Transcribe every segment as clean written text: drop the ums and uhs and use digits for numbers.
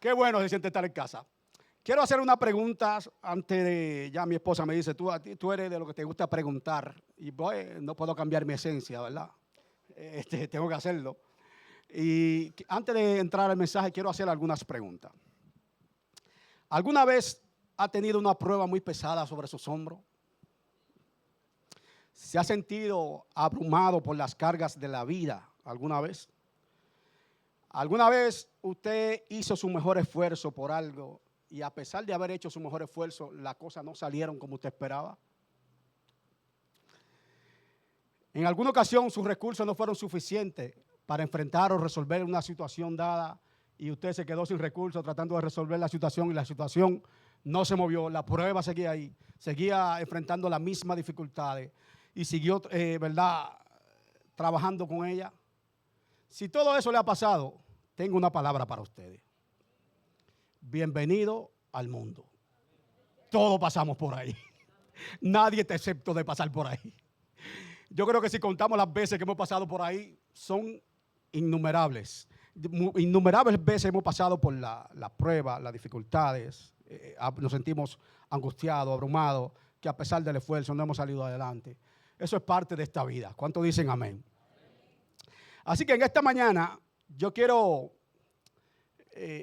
Qué bueno se siente estar en casa. Quiero hacer una pregunta antes de, ya mi esposa me dice, tú eres de lo que te gusta preguntar y no puedo cambiar mi esencia, ¿verdad? Tengo que hacerlo. Y antes de entrar al mensaje quiero hacer algunas preguntas. ¿Alguna vez ha tenido una prueba muy pesada sobre sus hombros? ¿Se ha sentido abrumado por las cargas de la vida alguna vez? ¿Alguna vez usted hizo su mejor esfuerzo por algo y a pesar de haber hecho su mejor esfuerzo, las cosas no salieron como usted esperaba? En alguna ocasión sus recursos no fueron suficientes para enfrentar o resolver una situación dada y usted se quedó sin recursos tratando de resolver la situación y la situación no se movió, la prueba seguía ahí, seguía enfrentando las mismas dificultades y siguió, ¿verdad?, trabajando con ella. Si todo eso le ha pasado, tengo una palabra para ustedes. Bienvenido al mundo. Todos pasamos por ahí. Nadie está excepto de pasar por ahí. Yo creo que si contamos las veces que hemos pasado por ahí, son innumerables. Innumerables veces hemos pasado por la prueba, las dificultades. Nos sentimos angustiados, abrumados, que a pesar del esfuerzo no hemos salido adelante. Eso es parte de esta vida. ¿Cuántos dicen amén? Así que en esta mañana yo quiero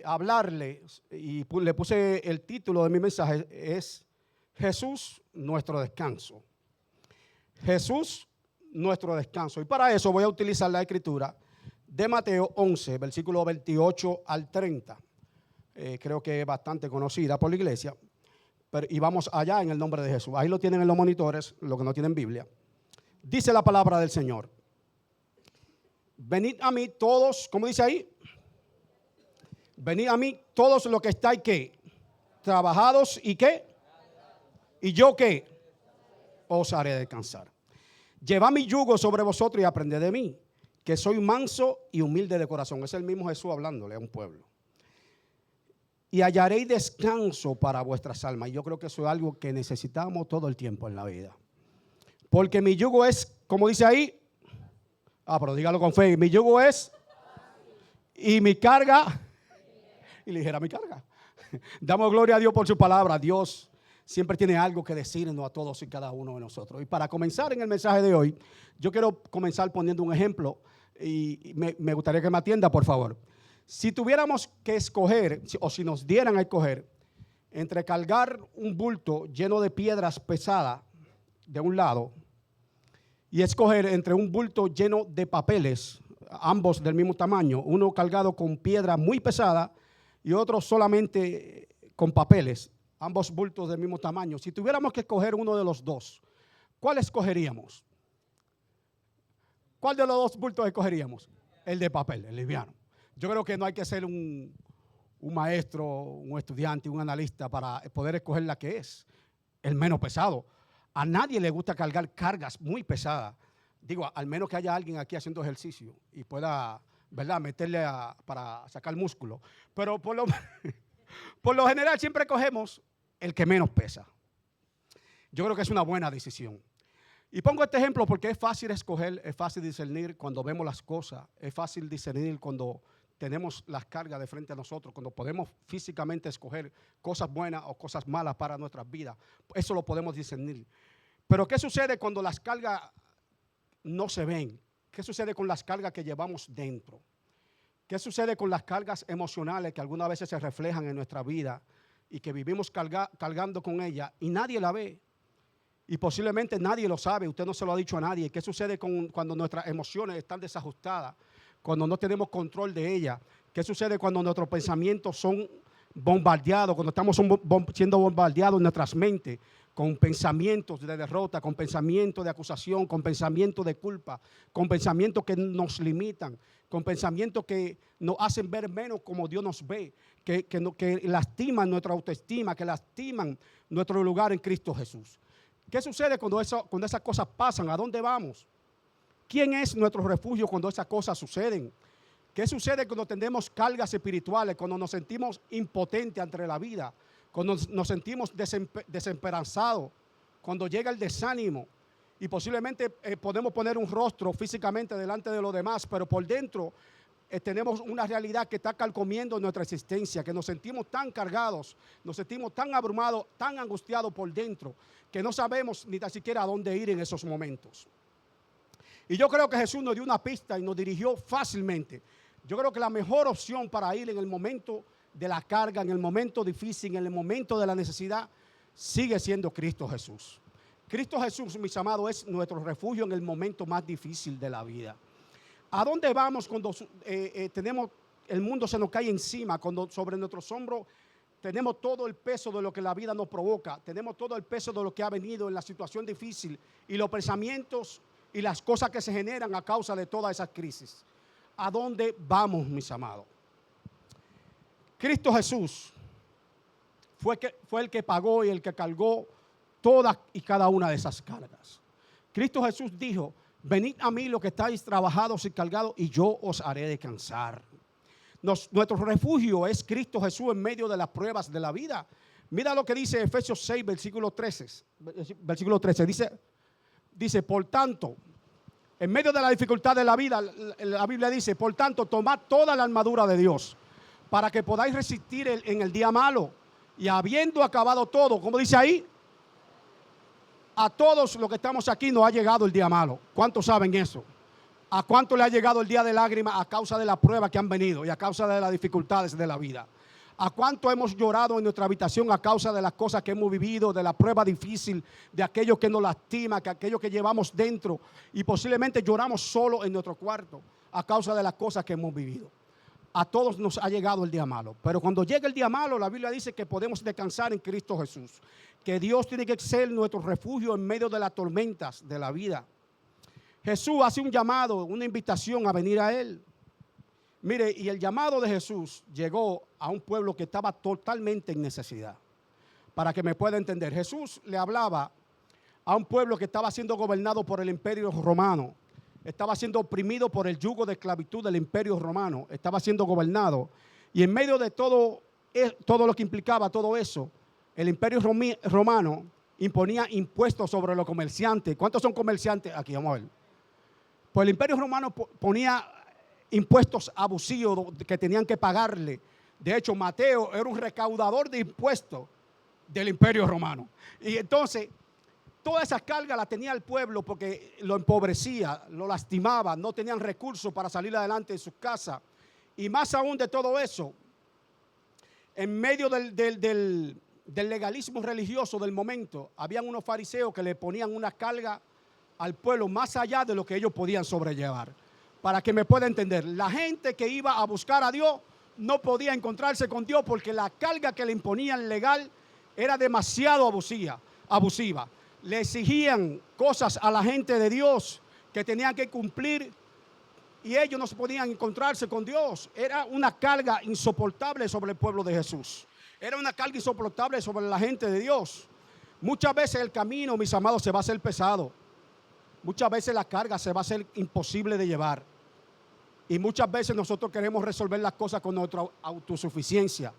hablarle, y le puse el título de mi mensaje, es Jesús, nuestro descanso. Jesús, nuestro descanso. Y para eso voy a utilizar la escritura de Mateo 11, versículo 28 al 30. Creo que es bastante conocida por la iglesia. Y vamos allá en el nombre de Jesús. Ahí lo tienen en los monitores, los que no tienen Biblia. Dice la palabra del Señor. Venid a mí todos, ¿cómo dice ahí? Venid a mí todos los que estáis, ¿qué? Trabajados y ¿qué? ¿Y yo qué? Os haré descansar. Llevad mi yugo sobre vosotros y aprended de mí, que soy manso y humilde de corazón. Es el mismo Jesús hablándole a un pueblo. Y hallaréis descanso para vuestras almas. Y yo creo que eso es algo que necesitamos todo el tiempo en la vida. Porque mi yugo es, como dice ahí, pero dígalo con fe, mi yugo es y mi carga, y ligera mi carga. Damos gloria a Dios por su palabra. Dios siempre tiene algo que decirnos a todos y cada uno de nosotros. Y para comenzar en el mensaje de hoy, yo quiero comenzar poniendo un ejemplo y me gustaría que me atienda, por favor. Si tuviéramos que escoger, o si nos dieran a escoger, entre cargar un bulto lleno de piedras pesadas de un lado y escoger entre un bulto lleno de papeles, ambos del mismo tamaño, uno cargado con piedra muy pesada y otro solamente con papeles, ambos bultos del mismo tamaño. Si tuviéramos que escoger uno de los dos, ¿cuál escogeríamos? ¿Cuál de los dos bultos escogeríamos? El de papel, el liviano. Yo creo que no hay que ser un maestro, un estudiante, un analista para poder escoger la que es el menos pesado. A nadie le gusta cargar cargas muy pesadas. Digo, al menos que haya alguien aquí haciendo ejercicio y pueda, ¿verdad?, meterle para sacar músculo. Pero por lo general siempre cogemos el que menos pesa. Yo creo que es una buena decisión. Y pongo este ejemplo porque es fácil escoger, es fácil discernir cuando vemos las cosas, es fácil discernir cuando tenemos las cargas de frente a nosotros, cuando podemos físicamente escoger cosas buenas o cosas malas para nuestras vidas. Eso lo podemos discernir. Pero ¿qué sucede cuando las cargas no se ven? ¿Qué sucede con las cargas que llevamos dentro? ¿Qué sucede con las cargas emocionales que algunas veces se reflejan en nuestra vida y que vivimos cargando con ellas y nadie la ve? Y posiblemente nadie lo sabe, usted no se lo ha dicho a nadie. ¿Qué sucede cuando nuestras emociones están desajustadas? Cuando no tenemos control de ellas. ¿Qué sucede cuando nuestros pensamientos son bombardeados? Cuando estamos siendo bombardeados en nuestras mentes con pensamientos de derrota, con pensamientos de acusación, con pensamientos de culpa, con pensamientos que nos limitan, con pensamientos que nos hacen ver menos como Dios nos ve, que lastiman nuestra autoestima, que lastiman nuestro lugar en Cristo Jesús. ¿Qué sucede cuando esas cosas pasan? ¿A dónde vamos? ¿Quién es nuestro refugio cuando esas cosas suceden? ¿Qué sucede cuando tenemos cargas espirituales, cuando nos sentimos impotentes ante la vida, cuando nos sentimos desesperanzados, cuando llega el desánimo y posiblemente podemos poner un rostro físicamente delante de los demás, pero por dentro tenemos una realidad que está carcomiendo nuestra existencia, que nos sentimos tan cargados, nos sentimos tan abrumados, tan angustiados por dentro, que no sabemos ni tan siquiera a dónde ir en esos momentos. Y yo creo que Jesús nos dio una pista y nos dirigió fácilmente. Yo creo que la mejor opción para ir en el momento de la carga, en el momento difícil, en el momento de la necesidad, sigue siendo Cristo Jesús. Cristo Jesús, mis amados, es nuestro refugio en el momento más difícil de la vida. ¿A dónde vamos cuando tenemos el mundo se nos cae encima? Cuando sobre nuestros hombros tenemos todo el peso de lo que la vida nos provoca, tenemos todo el peso de lo que ha venido en la situación difícil y los pensamientos y las cosas que se generan a causa de todas esas crisis. ¿A dónde vamos, mis amados? Cristo Jesús fue el que pagó y el que cargó todas y cada una de esas cargas. Cristo Jesús dijo: venid a mí los que estáis trabajados y cargados, y yo os haré descansar. Nuestro refugio es Cristo Jesús en medio de las pruebas de la vida. Mira lo que dice Efesios 6, versículo 13. Dice, por tanto, en medio de la dificultad de la vida, la Biblia dice, por tanto, tomad toda la armadura de Dios, para que podáis resistir en el día malo. Y habiendo acabado todo, como dice ahí, a todos los que estamos aquí nos ha llegado el día malo. ¿Cuántos saben eso? ¿A cuánto le ha llegado el día de lágrimas a causa de la prueba que han venido y a causa de las dificultades de la vida? ¿A cuánto hemos llorado en nuestra habitación a causa de las cosas que hemos vivido, de la prueba difícil, de aquello que nos lastima, que aquello que llevamos dentro? Y posiblemente lloramos solo en nuestro cuarto a causa de las cosas que hemos vivido. A todos nos ha llegado el día malo. Pero cuando llega el día malo, la Biblia dice que podemos descansar en Cristo Jesús. Que Dios tiene que ser nuestro refugio en medio de las tormentas de la vida. Jesús hace un llamado, una invitación a venir a Él. Mire, y el llamado de Jesús llegó a un pueblo que estaba totalmente en necesidad. Para que me pueda entender, Jesús le hablaba a un pueblo que estaba siendo gobernado por el imperio romano. Estaba siendo oprimido por el yugo de esclavitud del imperio romano. Estaba siendo gobernado. Y en medio de todo lo que implicaba todo eso, el imperio romano imponía impuestos sobre los comerciantes. ¿Cuántos son comerciantes aquí? Vamos a ver. Pues el imperio romano ponía impuestos abusivos que tenían que pagarle. De hecho, Mateo era un recaudador de impuestos del imperio romano. Y entonces, todas esas cargas las tenía el pueblo porque lo empobrecía, lo lastimaba, no tenían recursos para salir adelante de sus casas. Y más aún de todo eso, en medio del legalismo religioso del momento, habían unos fariseos que le ponían una carga al pueblo más allá de lo que ellos podían sobrellevar. Para que me pueda entender, la gente que iba a buscar a Dios no podía encontrarse con Dios porque la carga que le imponían legal era demasiado abusiva. Le exigían cosas a la gente de Dios que tenían que cumplir y ellos no podían encontrarse con Dios. Era una carga insoportable sobre el pueblo de Jesús. Era una carga insoportable sobre la gente de Dios. Muchas veces el camino, mis amados, se va a hacer pesado. Muchas veces la carga se va a hacer imposible de llevar. Y muchas veces nosotros queremos resolver las cosas con nuestra autosuficiencia.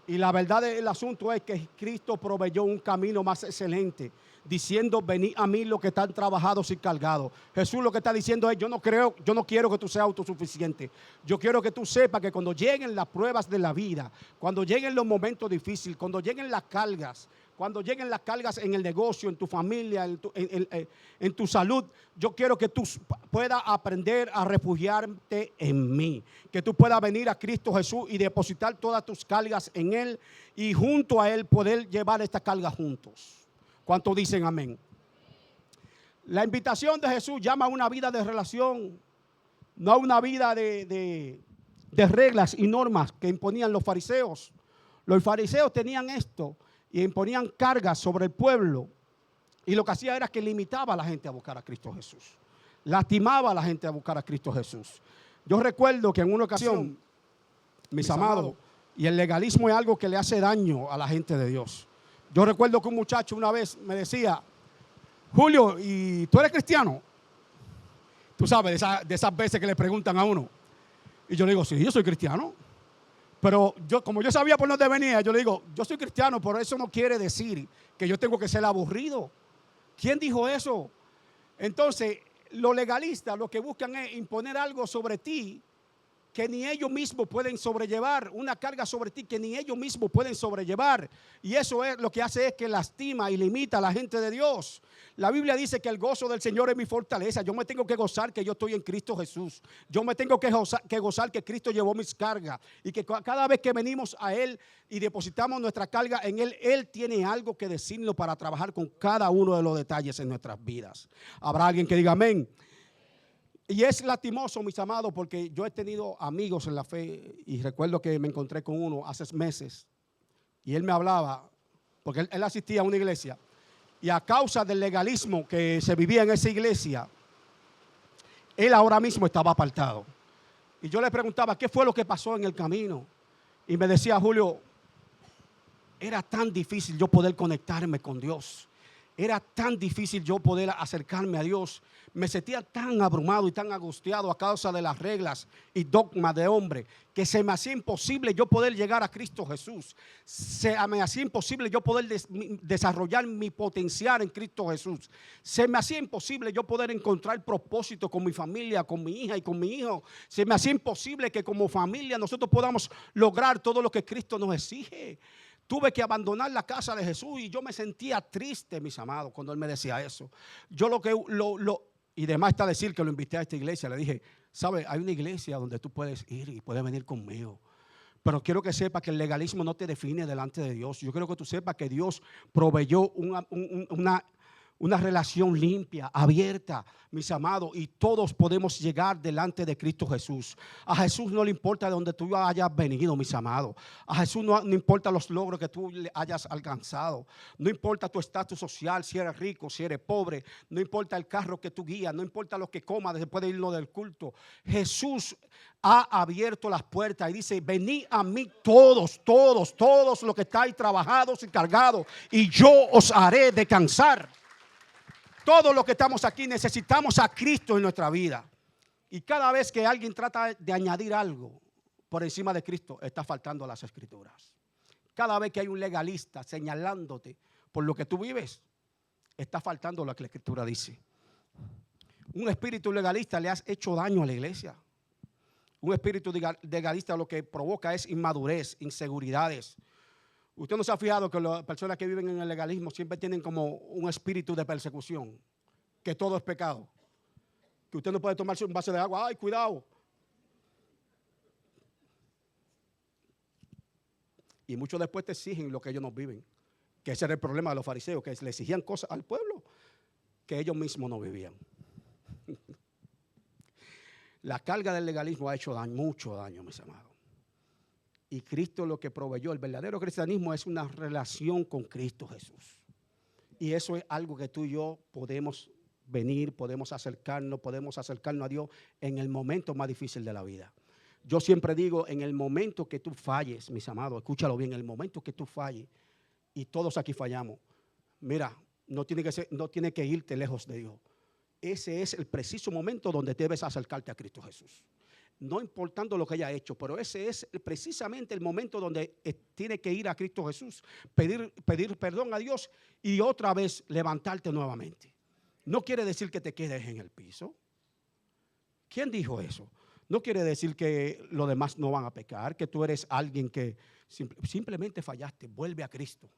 Y la verdad del asunto es que Cristo proveyó un camino más excelente, diciendo, venid a mí los que están trabajados y cargados. Jesús lo que está diciendo es, yo no quiero que tú seas autosuficiente. Yo quiero que tú sepas que cuando lleguen las pruebas de la vida, cuando lleguen los momentos difíciles, cuando lleguen las cargas, cuando lleguen las cargas en el negocio, en tu familia, en tu salud, yo quiero que tú puedas aprender a refugiarte en mí. Que tú puedas venir a Cristo Jesús y depositar todas tus cargas en Él y junto a Él poder llevar esta carga juntos. ¿Cuántos dicen amén? La invitación de Jesús llama a una vida de relación, no a una vida de reglas y normas que imponían los fariseos. Los fariseos tenían esto y imponían cargas sobre el pueblo. Y lo que hacía era que limitaba a la gente a buscar a Cristo Jesús. Lastimaba a la gente a buscar a Cristo Jesús. Yo recuerdo que en una ocasión, mis amados, y el legalismo es algo que le hace daño a la gente de Dios. Yo recuerdo que un muchacho una vez me decía, Julio, ¿y tú eres cristiano? Tú sabes, de esas veces que le preguntan a uno. Y yo le digo, sí, yo soy cristiano. Pero como yo sabía por dónde venía, yo le digo, yo soy cristiano, pero eso no quiere decir que yo tengo que ser aburrido. ¿Quién dijo eso? Entonces, los legalistas lo que buscan es imponer algo sobre ti que ni ellos mismos pueden sobrellevar, una carga sobre ti que ni ellos mismos pueden sobrellevar. Y eso es lo que hace, es que lastima y limita a la gente de Dios. La Biblia dice que el gozo del Señor es mi fortaleza. Yo me tengo que gozar que yo estoy en Cristo Jesús. Yo me tengo que gozar que Cristo llevó mis cargas, y que cada vez que venimos a Él y depositamos nuestra carga en Él, Él tiene algo que decirnos para trabajar con cada uno de los detalles en nuestras vidas. ¿Habrá alguien que diga amén? Y es lastimoso, mis amados, porque yo he tenido amigos en la fe, y recuerdo que me encontré con uno hace meses y él me hablaba, porque él asistía a una iglesia, y a causa del legalismo que se vivía en esa iglesia, él ahora mismo estaba apartado. Y yo le preguntaba qué fue lo que pasó en el camino, y me decía: Julio, era tan difícil yo poder conectarme con Dios. Era tan difícil yo poder acercarme a Dios. Me sentía tan abrumado y tan angustiado a causa de las reglas y dogmas de hombre, que se me hacía imposible yo poder llegar a Cristo Jesús. Se me hacía imposible yo poder desarrollar mi potencial en Cristo Jesús. Se me hacía imposible yo poder encontrar propósito con mi familia, con mi hija y con mi hijo. Se me hacía imposible que como familia nosotros podamos lograr todo lo que Cristo nos exige. Tuve que abandonar la casa de Jesús y yo me sentía triste, mis amados, cuando él me decía eso. Yo y además está decir que lo invité a esta iglesia. Le dije: ¿sabe? Hay una iglesia donde tú puedes ir y puedes venir conmigo. Pero quiero que sepas que el legalismo no te define delante de Dios. Yo quiero que tú sepas que Dios proveyó una relación limpia, abierta, mis amados, y todos podemos llegar delante de Cristo Jesús. A Jesús no le importa de donde tú hayas venido, mis amados. A Jesús no importa los logros que tú hayas alcanzado. No importa tu estatus social, si eres rico, si eres pobre. No importa el carro que tú guías. No importa lo que comas después de irnos del culto. Jesús ha abierto las puertas y dice: venid a mí todos los que estáis trabajados y cargados, y yo os haré descansar. Todos los que estamos aquí necesitamos a Cristo en nuestra vida. Y cada vez que alguien trata de añadir algo por encima de Cristo, está faltando a las Escrituras. Cada vez que hay un legalista señalándote por lo que tú vives, está faltando lo que la Escritura dice. Un espíritu legalista le has hecho daño a la iglesia. Un espíritu legalista lo que provoca es inmadurez, inseguridades. Usted no se ha fijado que las personas que viven en el legalismo siempre tienen como un espíritu de persecución, que todo es pecado, que usted no puede tomarse un vaso de agua, ¡ay, cuidado! Y muchos después te exigen lo que ellos no viven, que ese era el problema de los fariseos, que le exigían cosas al pueblo que ellos mismos no vivían. La carga del legalismo ha hecho mucho daño, mis amados. Y Cristo lo que proveyó, el verdadero cristianismo es una relación con Cristo Jesús. Y eso es algo que tú y yo podemos venir, podemos acercarnos a Dios en el momento más difícil de la vida. Yo siempre digo, en el momento que tú falles, mis amados, escúchalo bien, en el momento que tú falles, y todos aquí fallamos, mira, no tiene que irte lejos de Dios. Ese es el preciso momento donde debes acercarte a Cristo Jesús. No importando lo que haya hecho, pero ese es precisamente el momento donde tiene que ir a Cristo Jesús, pedir perdón a Dios y otra vez levantarte nuevamente. No quiere decir que te quedes en el piso. ¿Quién dijo eso? No quiere decir que los demás no van a pecar, que tú eres alguien que simplemente fallaste. Vuelve a Cristo.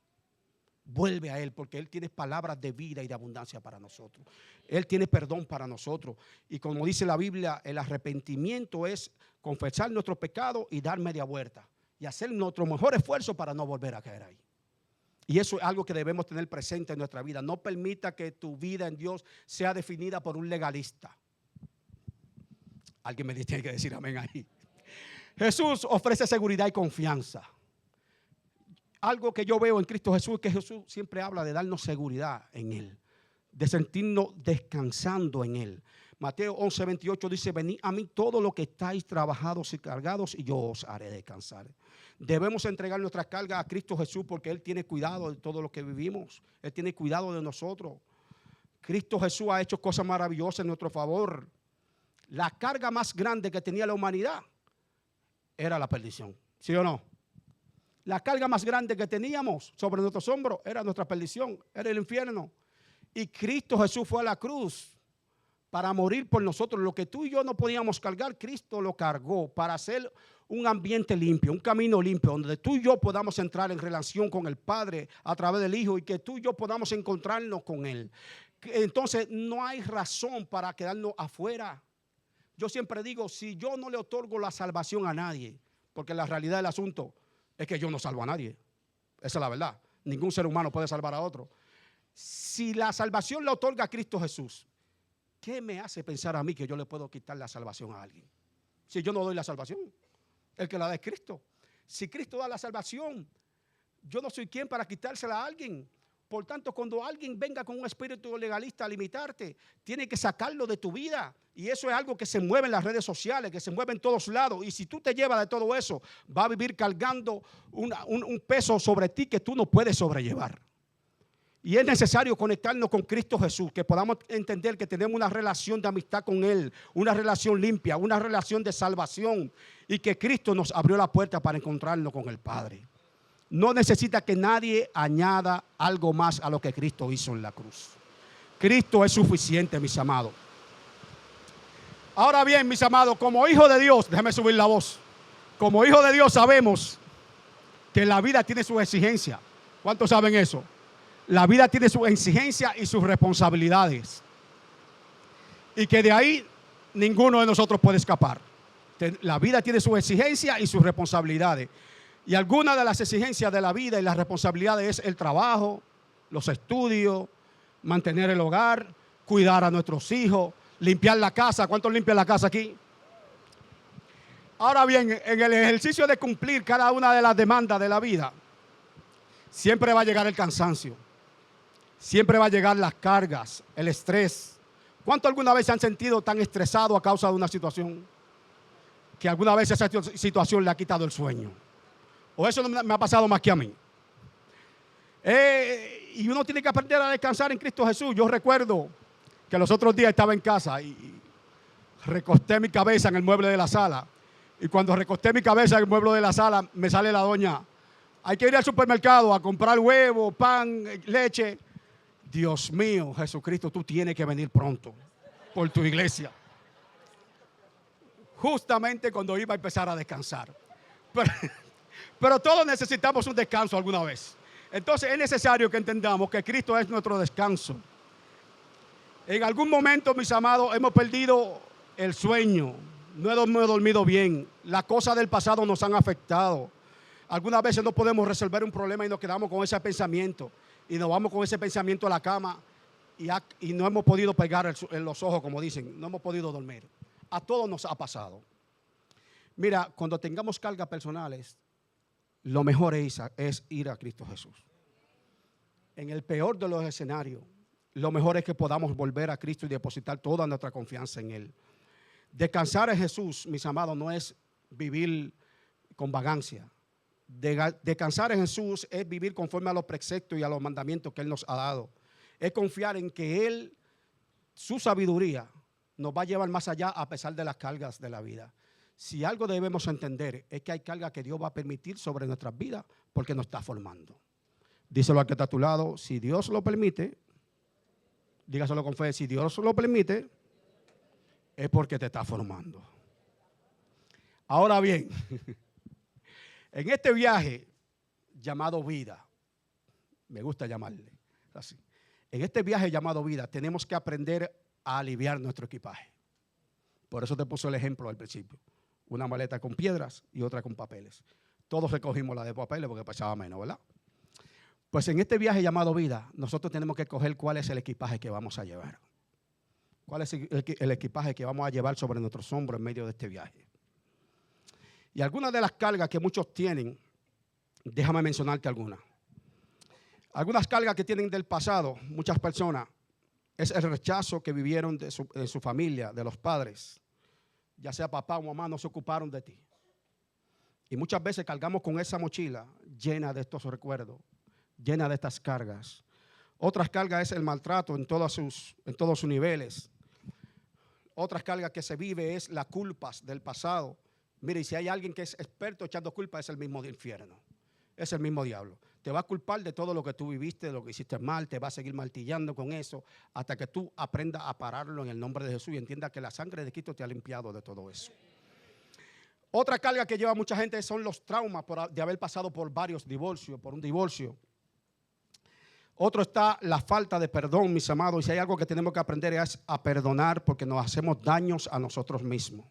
Vuelve a Él, porque Él tiene palabras de vida y de abundancia para nosotros. Él tiene perdón para nosotros. Y como dice la Biblia, el arrepentimiento es confesar nuestro pecado y dar media vuelta. Y hacer nuestro mejor esfuerzo para no volver a caer ahí. Y eso es algo que debemos tener presente en nuestra vida. No permita que tu vida en Dios sea definida por un legalista. Alguien me tiene que decir amén ahí. Jesús ofrece seguridad y confianza. Algo que yo veo en Cristo Jesús es que Jesús siempre habla de darnos seguridad en Él, de sentirnos descansando en Él. Mateo 11:28 dice: venid a mí todos los que estáis trabajados y cargados, y yo os haré descansar. Debemos entregar nuestras cargas a Cristo Jesús, porque Él tiene cuidado de todo lo que vivimos. Él tiene cuidado de nosotros. Cristo Jesús ha hecho cosas maravillosas en nuestro favor. La carga más grande que tenía la humanidad era la perdición, ¿sí o no? La carga más grande que teníamos sobre nuestros hombros era nuestra perdición, era el infierno. Y Cristo Jesús fue a la cruz para morir por nosotros. Lo que tú y yo no podíamos cargar, Cristo lo cargó para hacer un ambiente limpio, un camino limpio, donde tú y yo podamos entrar en relación con el Padre a través del Hijo y que tú y yo podamos encontrarnos con Él. Entonces no hay razón para quedarnos afuera. Yo siempre digo, si yo no le otorgo la salvación a nadie, porque la realidad del asunto es que yo no salvo a nadie. Esa es la verdad. Ningún ser humano puede salvar a otro. Si la salvación la otorga a Cristo Jesús, ¿qué me hace pensar a mí que yo le puedo quitar la salvación a alguien? Si yo no doy la salvación, el que la da es Cristo. Si Cristo da la salvación, yo no soy quien para quitársela a alguien. Por tanto, cuando alguien venga con un espíritu legalista a limitarte, tiene que sacarlo de tu vida. Y eso es algo que se mueve en las redes sociales, que se mueve en todos lados. Y si tú te llevas de todo eso, va a vivir cargando un peso sobre ti que tú no puedes sobrellevar. Y es necesario conectarnos con Cristo Jesús, que podamos entender que tenemos una relación de amistad con Él, una relación limpia, una relación de salvación, y que Cristo nos abrió la puerta para encontrarnos con el Padre. No necesita que nadie añada algo más a lo que Cristo hizo en la cruz. Cristo es suficiente, mis amados. Ahora bien, mis amados, como hijo de Dios, déjame subir la voz. Como hijo de Dios sabemos que la vida tiene sus exigencias. ¿Cuántos saben eso? La vida tiene sus exigencias y sus responsabilidades. Y que de ahí ninguno de nosotros puede escapar. La vida tiene sus exigencias y sus responsabilidades. Y algunas de las exigencias de la vida y las responsabilidades es el trabajo, los estudios, mantener el hogar, cuidar a nuestros hijos, limpiar la casa. ¿Cuántos limpian la casa aquí? Ahora bien, en el ejercicio de cumplir cada una de las demandas de la vida, siempre va a llegar el cansancio. Siempre va a llegar las cargas, el estrés. ¿Cuántos alguna vez se han sentido tan estresados a causa de una situación que alguna vez esa situación le ha quitado el sueño? O eso no me ha pasado más que a mí. Y uno tiene que aprender a descansar en Cristo Jesús. Yo recuerdo que los otros días estaba en casa y recosté mi cabeza en el mueble de la sala. Y cuando recosté mi cabeza en el mueble de la sala, me sale la doña: hay que ir al supermercado a comprar huevo, pan, leche. Dios mío, Jesucristo, tú tienes que venir pronto por tu iglesia. Justamente cuando iba a empezar a descansar. Pero todos necesitamos un descanso alguna vez. Entonces es necesario que entendamos que Cristo es nuestro descanso. En algún momento, mis amados, hemos perdido el sueño. No hemos dormido bien. Las cosas del pasado nos han afectado. Algunas veces no podemos resolver un problema y nos quedamos con ese pensamiento. Y nos vamos con ese pensamiento a la cama y no hemos podido pegar en los ojos, como dicen. No hemos podido dormir. A todos nos ha pasado. Mira, cuando tengamos cargas personales, lo mejor es ir a Cristo Jesús. En el peor de los escenarios, lo mejor es que podamos volver a Cristo y depositar toda nuestra confianza en Él. Descansar en Jesús, mis amados, no es vivir con vagancia. Descansar en Jesús es vivir conforme a los preceptos y a los mandamientos que Él nos ha dado. Es confiar en que Él, su sabiduría, nos va a llevar más allá a pesar de las cargas de la vida. Si algo debemos entender es que hay cargas que Dios va a permitir sobre nuestras vidas porque nos está formando. Díselo al que está a tu lado: si Dios lo permite, dígaselo con fe, si Dios lo permite, es porque te está formando. Ahora bien, en este viaje llamado vida, me gusta llamarle así, en este viaje llamado vida tenemos que aprender a aliviar nuestro equipaje. Por eso te puse el ejemplo al principio. Una maleta con piedras y otra con papeles. Todos recogimos la de papeles porque pesaba menos, ¿verdad? Pues en este viaje llamado vida, nosotros tenemos que escoger cuál es el equipaje que vamos a llevar. ¿Cuál es el equipaje que vamos a llevar sobre nuestros hombros en medio de este viaje? Y algunas de las cargas que muchos tienen, déjame mencionarte algunas. Algunas cargas que tienen del pasado, muchas personas, es el rechazo que vivieron de su familia, de los padres. Ya sea papá o mamá, no se ocuparon de ti. Y muchas veces cargamos con esa mochila llena de estos recuerdos, llena de estas cargas. Otras cargas es el maltrato en todos sus niveles. Otras cargas que se vive es las culpas del pasado. Mire, y si hay alguien que es experto echando culpas, es el mismo infierno. Es el mismo diablo. Te va a culpar de todo lo que tú viviste, de lo que hiciste mal, te va a seguir martillando con eso hasta que tú aprendas a pararlo en el nombre de Jesús y entiendas que la sangre de Cristo te ha limpiado de todo eso. Otra carga que lleva mucha gente son los traumas de haber pasado por varios divorcios, por un divorcio. Otro está la falta de perdón, mis amados. Y si hay algo que tenemos que aprender es a perdonar porque nos hacemos daños a nosotros mismos.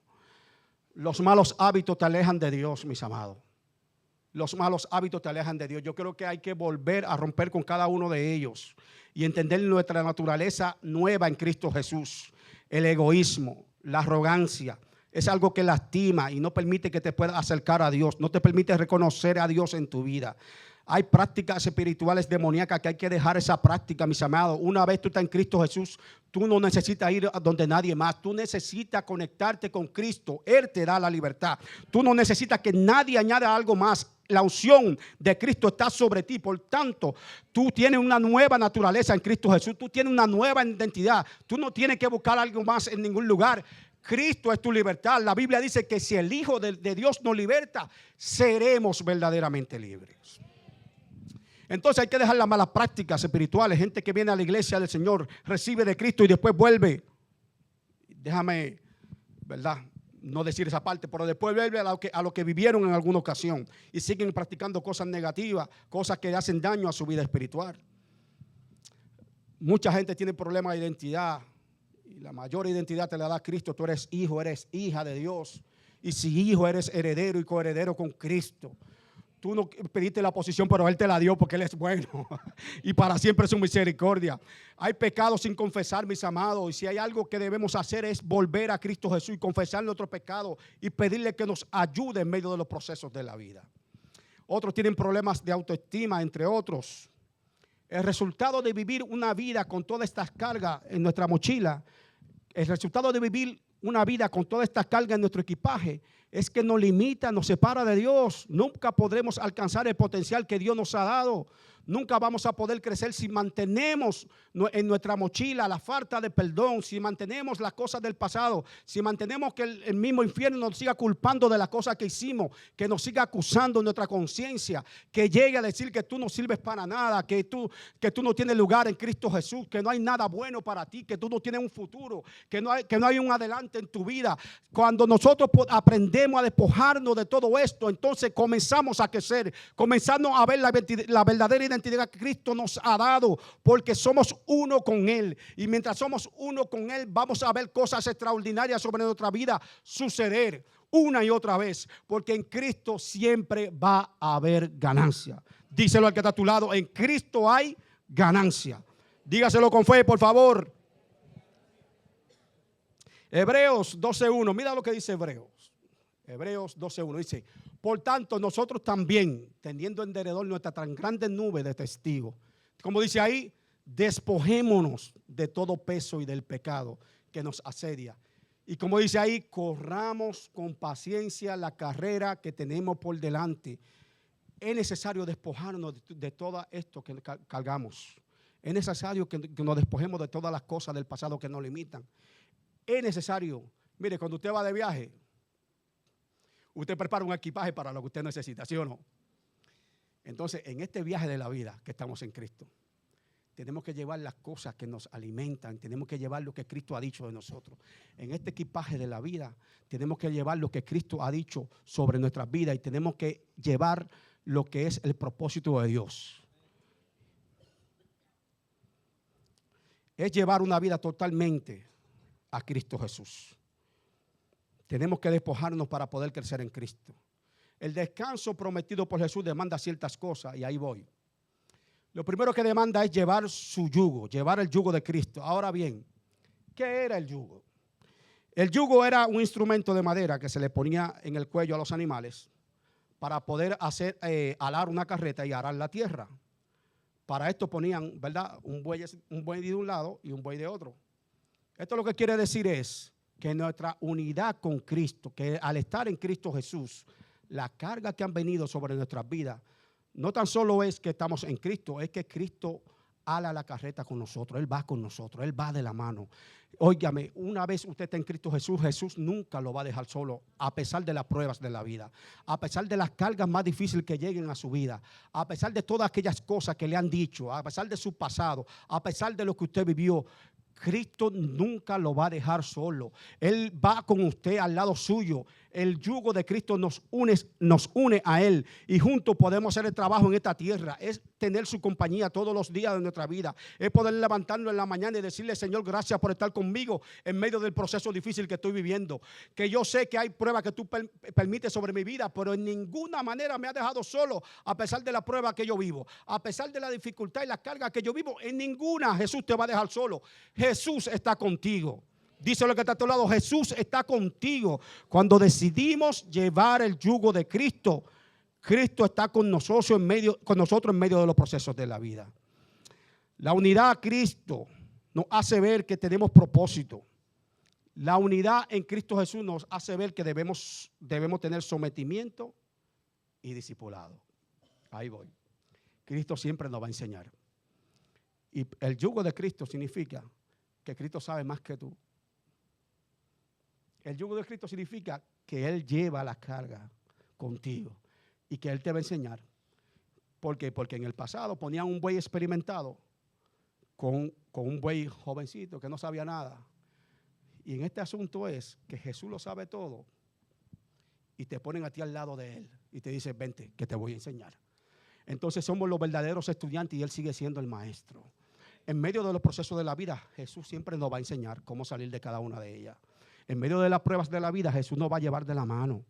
Los malos hábitos te alejan de Dios, mis amados. Los malos hábitos te alejan de Dios. Yo creo que hay que volver a romper con cada uno de ellos y entender nuestra naturaleza nueva en Cristo Jesús. El egoísmo, la arrogancia, es algo que lastima y no permite que te puedas acercar a Dios. No te permite reconocer a Dios en tu vida. Hay prácticas espirituales demoníacas que hay que dejar esa práctica, mis amados. Una vez tú estás en Cristo Jesús, tú no necesitas ir a donde nadie más. Tú necesitas conectarte con Cristo. Él te da la libertad. Tú no necesitas que nadie añada algo más. La unción de Cristo está sobre ti. Por tanto, tú tienes una nueva naturaleza en Cristo Jesús. Tú tienes una nueva identidad. Tú no tienes que buscar algo más en ningún lugar. Cristo es tu libertad. La Biblia dice que si el Hijo de Dios nos liberta, seremos verdaderamente libres. Entonces hay que dejar las malas prácticas espirituales. Gente que viene a la iglesia del Señor, recibe de Cristo y después vuelve. Déjame, ¿verdad?, no decir esa parte, pero después vuelve a lo que vivieron en alguna ocasión y siguen practicando cosas negativas, cosas que hacen daño a su vida espiritual. Mucha gente tiene problemas de identidad y la mayor identidad te la da Cristo. Tú eres hijo, eres hija de Dios, y si hijo eres heredero y coheredero con Cristo. Tú no pediste la posición, pero Él te la dio porque Él es bueno y para siempre es su misericordia. Hay pecados sin confesar, mis amados, y si hay algo que debemos hacer es volver a Cristo Jesús y confesar nuestros pecados y pedirle que nos ayude en medio de los procesos de la vida. Otros tienen problemas de autoestima, entre otros. El resultado de vivir una vida con todas estas cargas en nuestra mochila, el resultado de vivir una vida con toda esta carga en nuestro equipaje, es que nos limita, nos separa de Dios. Nunca podremos alcanzar el potencial que Dios nos ha dado. Nunca vamos a poder crecer si mantenemos en nuestra mochila la falta de perdón, si mantenemos las cosas del pasado, si mantenemos que el mismo infierno nos siga culpando de las cosas que hicimos, que nos siga acusando nuestra conciencia, que llegue a decir que tú no sirves para nada, que tú no tienes lugar en Cristo Jesús, que no hay nada bueno para ti, que tú no tienes un futuro, que no hay un adelante en tu vida. Cuando nosotros aprendemos a despojarnos de todo esto, entonces comenzamos a crecer, comenzamos a ver la verdadera identidad que Cristo nos ha dado, porque somos uno con Él, y mientras somos uno con Él vamos a ver cosas extraordinarias sobre nuestra vida suceder una y otra vez, porque en Cristo siempre va a haber ganancia. Díselo al que está a tu lado: en Cristo hay ganancia. Dígaselo con fe, por favor. Hebreos 12:1, mira lo que dice Hebreos 12:1, dice: por tanto, nosotros también, teniendo en derredor nuestra tan grande nube de testigos, como dice ahí, despojémonos de todo peso y del pecado que nos asedia. Y como dice ahí, corramos con paciencia la carrera que tenemos por delante. Es necesario despojarnos de todo esto que cargamos. Es necesario que nos despojemos de todas las cosas del pasado que nos limitan. Es necesario, mire, cuando usted va de viaje, usted prepara un equipaje para lo que usted necesita, ¿sí o no? Entonces, en este viaje de la vida que estamos en Cristo, tenemos que llevar las cosas que nos alimentan, tenemos que llevar lo que Cristo ha dicho de nosotros. En este equipaje de la vida, tenemos que llevar lo que Cristo ha dicho sobre nuestras vidas y tenemos que llevar lo que es el propósito de Dios. Es llevar una vida totalmente a Cristo Jesús. Tenemos que despojarnos para poder crecer en Cristo. El descanso prometido por Jesús demanda ciertas cosas y ahí voy. Lo primero que demanda es llevar su yugo, llevar el yugo de Cristo. Ahora bien, ¿qué era el yugo? El yugo era un instrumento de madera que se le ponía en el cuello a los animales para poder alar una carreta y arar la tierra. Para esto ponían, ¿verdad?, un buey de un lado y un buey de otro. Esto lo que quiere decir es que nuestra unidad con Cristo, que al estar en Cristo Jesús, la carga que han venido sobre nuestras vidas, no tan solo es que estamos en Cristo, es que Cristo ala la carreta con nosotros, Él va con nosotros, Él va de la mano. Óigame, una vez usted está en Cristo Jesús, Jesús nunca lo va a dejar solo, a pesar de las pruebas de la vida, a pesar de las cargas más difíciles que lleguen a su vida, a pesar de todas aquellas cosas que le han dicho, a pesar de su pasado, a pesar de lo que usted vivió. Cristo nunca lo va a dejar solo. Él va con usted al lado suyo. El yugo de Cristo nos une a Él y juntos podemos hacer el trabajo en esta tierra. Es tener su compañía todos los días de nuestra vida. Es poder levantarnos en la mañana y decirle: Señor, gracias por estar conmigo en medio del proceso difícil que estoy viviendo. Que yo sé que hay pruebas que tú permites sobre mi vida, pero en ninguna manera me ha dejado solo a pesar de la prueba que yo vivo. A pesar de la dificultad y la carga que yo vivo, en ninguna Jesús te va a dejar solo. Jesús está contigo. Dice lo que está a tu lado: Jesús está contigo. Cuando decidimos llevar el yugo de Cristo, Cristo está con nosotros en medio de los procesos de la vida. La unidad a Cristo nos hace ver que tenemos propósito. La unidad en Cristo Jesús nos hace ver que debemos tener sometimiento y discipulado. Ahí voy. Cristo siempre nos va a enseñar. Y el yugo de Cristo significa que Cristo sabe más que tú. El yugo de Cristo significa que Él lleva la carga contigo y que Él te va a enseñar. ¿Por qué? Porque en el pasado ponían un buey experimentado con un buey jovencito que no sabía nada. Y en este asunto es que Jesús lo sabe todo y te ponen a ti al lado de Él y te dicen: vente, que te voy a enseñar. Entonces somos los verdaderos estudiantes y Él sigue siendo el maestro. En medio de los procesos de la vida, Jesús siempre nos va a enseñar cómo salir de cada una de ellas. En medio de las pruebas de la vida, Jesús nos va a llevar de la mano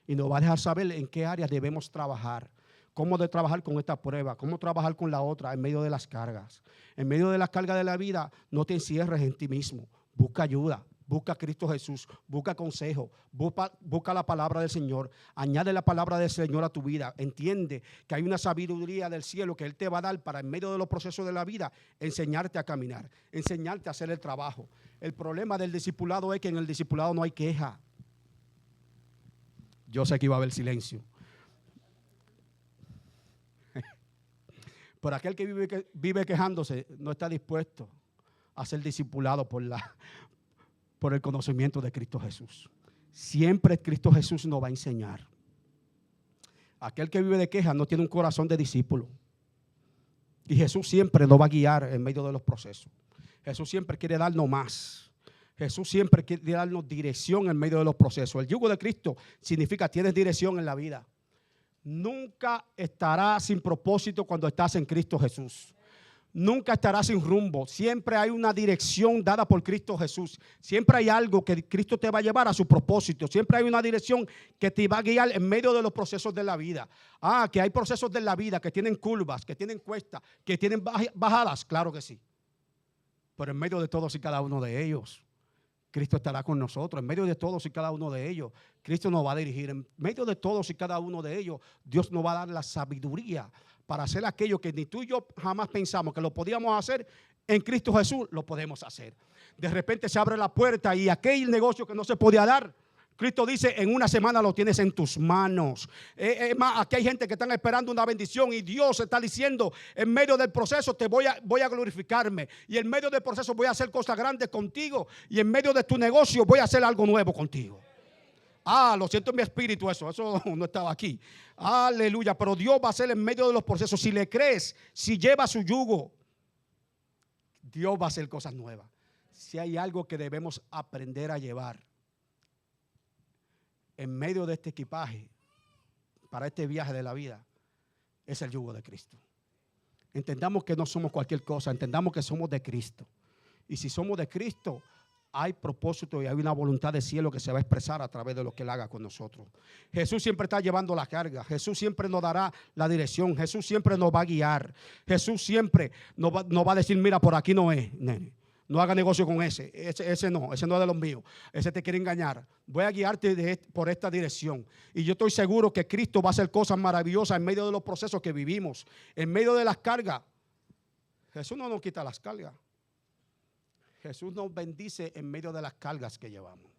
y nos va a dejar saber en qué áreas debemos trabajar, cómo de trabajar con esta prueba, cómo trabajar con la otra en medio de las cargas. En medio de las cargas de la vida, no te encierres en ti mismo. Busca ayuda, busca a Cristo Jesús, busca consejo, busca la palabra del Señor. Añade la palabra del Señor a tu vida. Entiende que hay una sabiduría del cielo que Él te va a dar para, en medio de los procesos de la vida, enseñarte a caminar, enseñarte a hacer el trabajo. El problema del discipulado es que en el discipulado no hay queja. Yo sé que iba a haber silencio. Pero aquel que vive quejándose no está dispuesto a ser discipulado por el conocimiento de Cristo Jesús. Siempre Cristo Jesús nos va a enseñar. Aquel que vive de queja no tiene un corazón de discípulo. Y Jesús siempre nos va a guiar en medio de los procesos. Jesús siempre quiere darnos más. Jesús siempre quiere darnos dirección en medio de los procesos. El yugo de Cristo significa tienes dirección en la vida. Nunca estarás sin propósito cuando estás en Cristo Jesús. Nunca estarás sin rumbo. Siempre hay una dirección dada por Cristo Jesús. Siempre hay algo que Cristo te va a llevar a su propósito. Siempre hay una dirección que te va a guiar en medio de los procesos de la vida. Que hay procesos de la vida que tienen curvas, que tienen cuestas, que tienen bajadas. Claro que sí. Pero en medio de todos y cada uno de ellos, Cristo estará con nosotros. En medio de todos y cada uno de ellos, Cristo nos va a dirigir. En medio de todos y cada uno de ellos, Dios nos va a dar la sabiduría para hacer aquello que ni tú y yo jamás pensamos que lo podíamos hacer. En Cristo Jesús lo podemos hacer. De repente se abre la puerta y aquel negocio que no se podía dar, Cristo dice: en una semana lo tienes en tus manos. Aquí hay gente que están esperando una bendición y Dios está diciendo: en medio del proceso voy a glorificarme, y en medio del proceso voy a hacer cosas grandes contigo, y en medio de tu negocio voy a hacer algo nuevo contigo. Lo siento en mi espíritu, eso no estaba aquí. Aleluya. Pero Dios va a hacer en medio de los procesos. Si le crees, si lleva su yugo, Dios va a hacer cosas nuevas. Si hay algo que debemos aprender a llevar en medio de este equipaje para este viaje de la vida, es el yugo de Cristo. Entendamos que no somos cualquier cosa, entendamos que somos de Cristo. Y si somos de Cristo, hay propósito y hay una voluntad del cielo que se va a expresar a través de lo que Él haga con nosotros. Jesús siempre está llevando la carga. Jesús siempre nos dará la dirección. Jesús siempre nos va a guiar. Jesús siempre nos va a decir: mira, por aquí no es, nene. No haga negocio con ese no es de los míos. Ese te quiere engañar. Voy a guiarte por esta dirección. Y yo estoy seguro que Cristo va a hacer cosas maravillosas en medio de los procesos que vivimos, en medio de las cargas. Jesús no nos quita las cargas. Jesús nos bendice en medio de las cargas que llevamos.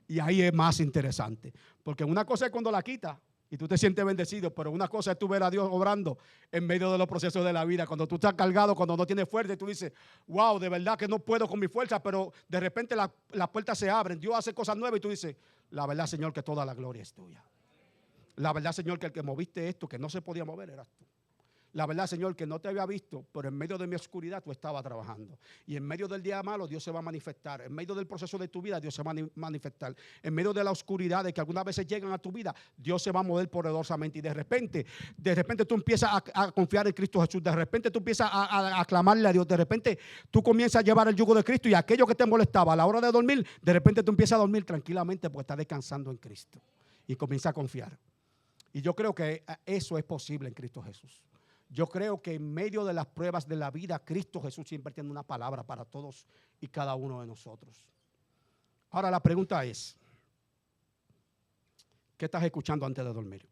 Y ahí es más interesante. Porque una cosa es cuando la quita Y tú te sientes bendecido, pero una cosa es tú ver a Dios obrando en medio de los procesos de la vida. Cuando tú estás cargado, cuando no tienes fuerza, tú dices, wow, de verdad que no puedo con mi fuerza, pero de repente las puertas se abren. Dios hace cosas nuevas y tú dices, la verdad, Señor, que toda la gloria es tuya. La verdad, Señor, que el que moviste esto, que no se podía mover, eras tú. La verdad, Señor, que no te había visto, pero en medio de mi oscuridad tú estabas trabajando. Y en medio del día malo Dios se va a manifestar. En medio del proceso de tu vida Dios se va a manifestar. En medio de la oscuridad de que algunas veces llegan a tu vida, Dios se va a mover poderosamente. Y de repente tú empiezas a confiar en Cristo Jesús. De repente tú empiezas a clamarle a Dios. De repente tú comienzas a llevar el yugo de Cristo. Y aquello que te molestaba a la hora de dormir, de repente tú empiezas a dormir tranquilamente porque estás descansando en Cristo. Y comienzas a confiar. Y yo creo que eso es posible en Cristo Jesús. Yo creo que en medio de las pruebas de la vida, Cristo Jesús siempre tiene una palabra para todos y cada uno de nosotros. Ahora la pregunta es, ¿qué estás escuchando antes de dormir?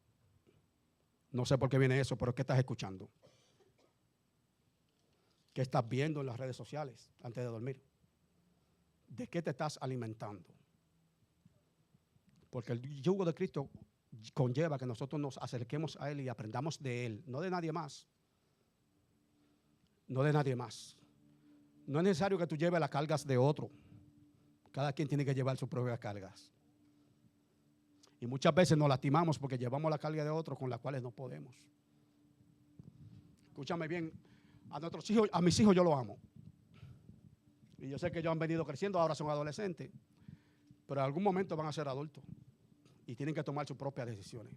No sé por qué viene eso, pero ¿qué estás escuchando? ¿Qué estás viendo en las redes sociales antes de dormir? ¿De qué te estás alimentando? Porque el yugo de Cristo conlleva que nosotros nos acerquemos a Él y aprendamos de Él, no de nadie más. No de nadie más. No es necesario que tú lleves las cargas de otro. Cada quien tiene que llevar sus propias cargas. Y muchas veces nos lastimamos porque llevamos la carga de otros con las cuales no podemos. Escúchame bien, a nuestros hijos, a mis hijos yo los amo. Y yo sé que ellos han venido creciendo, ahora son adolescentes, pero en algún momento van a ser adultos. Y tienen que tomar sus propias decisiones.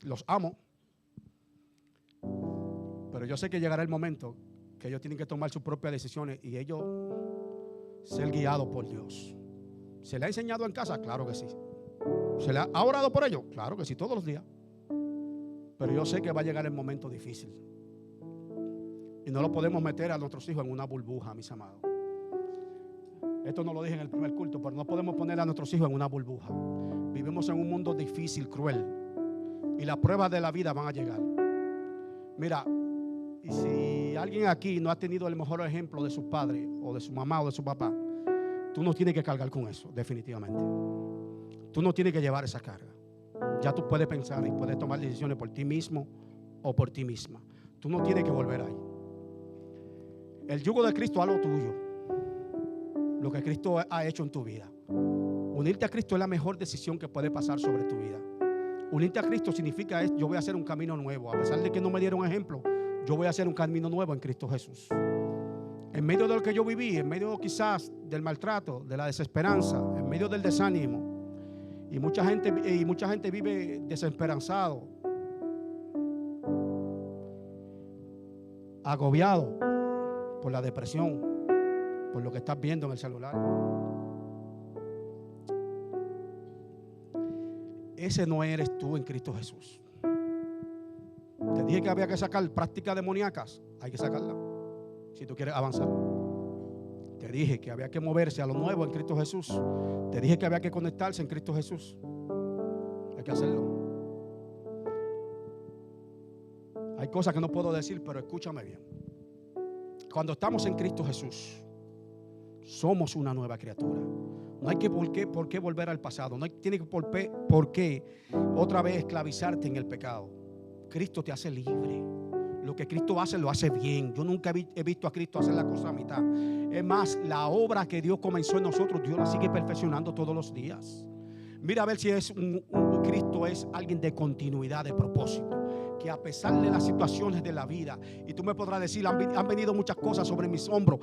Los amo, pero yo sé que llegará el momento que ellos tienen que tomar sus propias decisiones y ellos ser guiados por Dios. ¿Se le ha enseñado en casa? Claro que sí. ¿Se le ha orado por ellos? Claro que sí, todos los días. Pero yo sé que va a llegar el momento difícil. Y no lo podemos meter a nuestros hijos en una burbuja, mis amados. Esto no lo dije en el primer culto, pero no podemos poner a nuestros hijos en una burbuja. Vivimos en un mundo difícil, cruel. Y las pruebas de la vida van a llegar. Mira, y si alguien aquí no ha tenido el mejor ejemplo de su padre, o de su mamá, o de su papá, tú no tienes que cargar con eso, definitivamente. Tú no tienes que llevar esa carga. Ya tú puedes pensar y puedes tomar decisiones por ti mismo o por ti misma. Tú no tienes que volver ahí. El yugo de Cristo es lo tuyo. Lo que Cristo ha hecho en tu vida. Unirte a Cristo es la mejor decisión que puede pasar sobre tu vida. Unirte a Cristo significa yo voy a hacer un camino nuevo. A pesar de que no me dieron ejemplo, yo voy a hacer un camino nuevo en Cristo Jesús. En medio de lo que yo viví, en medio quizás del maltrato, de la desesperanza, en medio del desánimo, y mucha gente vive desesperanzado, agobiado por la depresión, por lo que estás viendo en el celular. Ese no eres tú en Cristo Jesús. Te dije que había que sacar prácticas demoníacas. Hay que sacarla si tú quieres avanzar. Te dije que había que moverse a lo nuevo en Cristo Jesús. Te dije que había que conectarse en Cristo Jesús. Hay que hacerlo. Hay cosas que no puedo decir, pero escúchame bien. Cuando estamos en Cristo Jesús, somos una nueva criatura. No hay que por qué volver al pasado. No hay, tiene por qué otra vez esclavizarte en el pecado. Cristo te hace libre. Lo que Cristo hace, lo hace bien. Yo nunca he visto a Cristo hacer la cosa a mitad. Es más, la obra que Dios comenzó en nosotros, Dios la sigue perfeccionando todos los días. Mira a ver si Cristo es alguien de continuidad, de propósito. Que a pesar de las situaciones de la vida, y tú me podrás decir, han venido muchas cosas sobre mis hombros,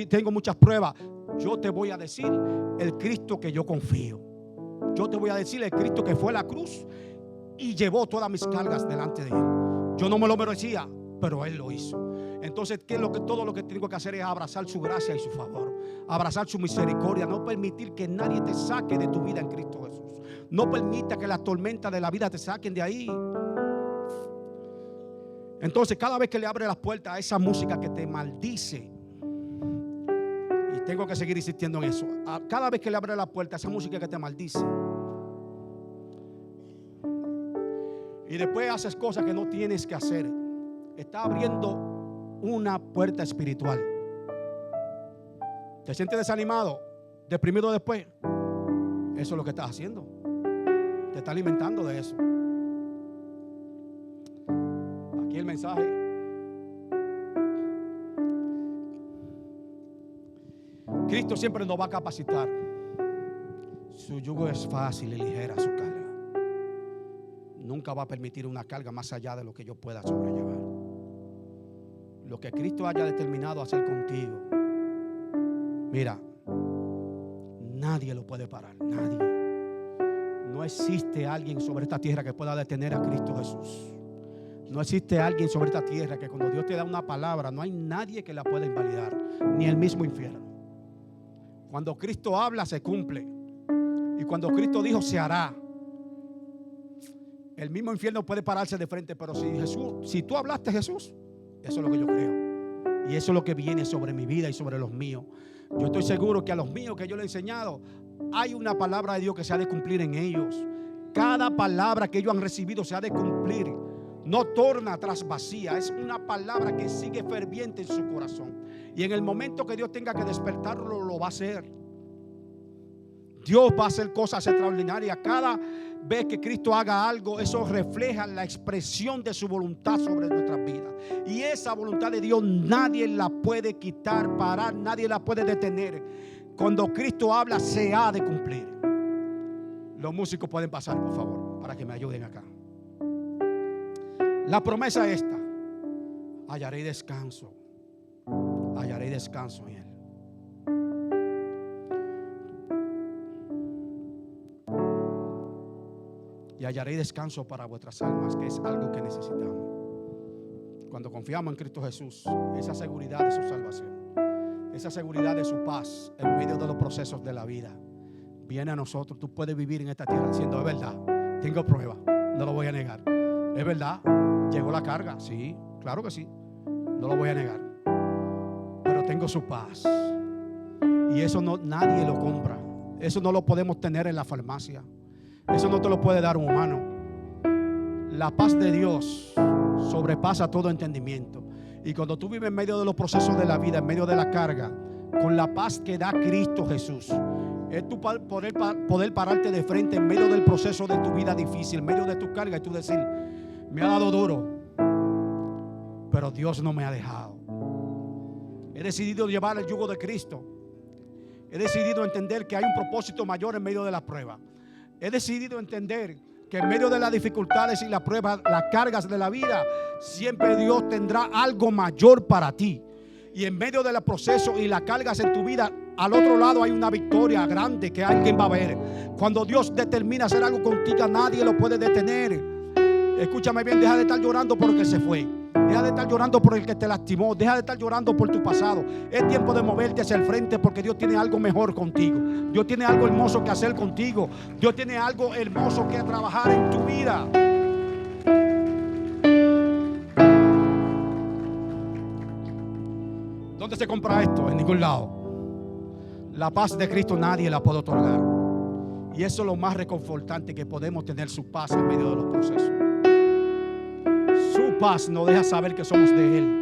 tengo muchas pruebas. Yo te voy a decir el Cristo que yo confío. Yo te voy a decir el Cristo que fue a la cruz y llevó todas mis cargas delante de Él. Yo no me lo merecía, pero Él lo hizo. Entonces, todo lo que tengo que hacer es abrazar su gracia y su favor, abrazar su misericordia, no permitir que nadie te saque de tu vida en Cristo Jesús. No permita que las tormentas de la vida te saquen de ahí. Entonces, cada vez que le abre las puertas a esa música que te maldice, y tengo que seguir insistiendo en eso, cada vez que le abre la puerta a esa música que te maldice, y después haces cosas que no tienes que hacer, está abriendo una puerta espiritual. ¿Te sientes desanimado, deprimido después? Eso es lo que estás haciendo. Te está alimentando de eso. Aquí el mensaje. Cristo siempre nos va a capacitar. Su yugo es fácil y ligera su carga. Nunca va a permitir una carga más allá de lo que yo pueda sobrellevar. Lo que Cristo haya determinado hacer contigo, mira, nadie lo puede parar, nadie. No existe alguien sobre esta tierra que pueda detener a Cristo Jesús. No existe alguien sobre esta tierra que cuando Dios te da una palabra, no hay nadie que la pueda invalidar, ni el mismo infierno. Cuando Cristo habla, se cumple. Y cuando Cristo dijo, se hará. El mismo infierno puede pararse de frente, pero si tú hablaste, Jesús, eso es lo que yo creo. Y eso es lo que viene sobre mi vida y sobre los míos. Yo estoy seguro que a los míos que yo le he enseñado, hay una palabra de Dios que se ha de cumplir en ellos. Cada palabra que ellos han recibido se ha de cumplir. No torna atrás vacía. Es una palabra que sigue ferviente en su corazón. Y en el momento que Dios tenga que despertarlo, lo va a hacer. Dios va a hacer cosas extraordinarias. Cada vez que Cristo haga algo, eso refleja la expresión de su voluntad sobre nuestras vidas. Y esa voluntad de Dios nadie la puede quitar, parar, nadie la puede detener. Cuando Cristo habla, se ha de cumplir. Los músicos pueden pasar, por favor, para que me ayuden acá. La promesa es esta: hallaré descanso. Hallaré descanso en Él. Y hallaré descanso para vuestras almas, que es algo que necesitamos. Cuando confiamos en Cristo Jesús, esa seguridad de su salvación, esa seguridad de su paz en medio de los procesos de la vida, viene a nosotros. Tú puedes vivir en esta tierra diciendo, es verdad, tengo pruebas, no lo voy a negar. Es verdad, llegó la carga, sí, claro que sí, no lo voy a negar. Pero tengo su paz. Y eso no, nadie lo compra. Eso no lo podemos tener en la farmacia. Eso no te lo puede dar un humano. La paz de Dios sobrepasa todo entendimiento. Y cuando tú vives en medio de los procesos de la vida, en medio de la carga, con la paz que da Cristo Jesús, es tu poder pararte de frente en medio del proceso de tu vida difícil, en medio de tu carga, y tú decir, me ha dado duro, pero Dios no me ha dejado. He decidido llevar el yugo de Cristo. He decidido entender que hay un propósito mayor en medio de la prueba. He decidido entender que en medio de las dificultades y las pruebas, las cargas de la vida, siempre Dios tendrá algo mayor para ti. Y en medio de los procesos y las cargas en tu vida, al otro lado hay una victoria grande que alguien va a ver. Cuando Dios determina hacer algo contigo, nadie lo puede detener. Escúchame bien, deja de estar llorando por el que se fue. Deja de estar llorando por el que te lastimó. Deja de estar llorando por tu pasado. Es tiempo de moverte hacia el frente, porque Dios tiene algo mejor contigo. Dios tiene algo hermoso que hacer contigo. Dios tiene algo hermoso que trabajar en tu vida. ¿Dónde se compra esto? En ningún lado. La paz de Cristo nadie la puede otorgar. Y eso es lo más reconfortante, que podemos tener su paz en medio de los procesos. Su paz nos deja saber que somos de Él.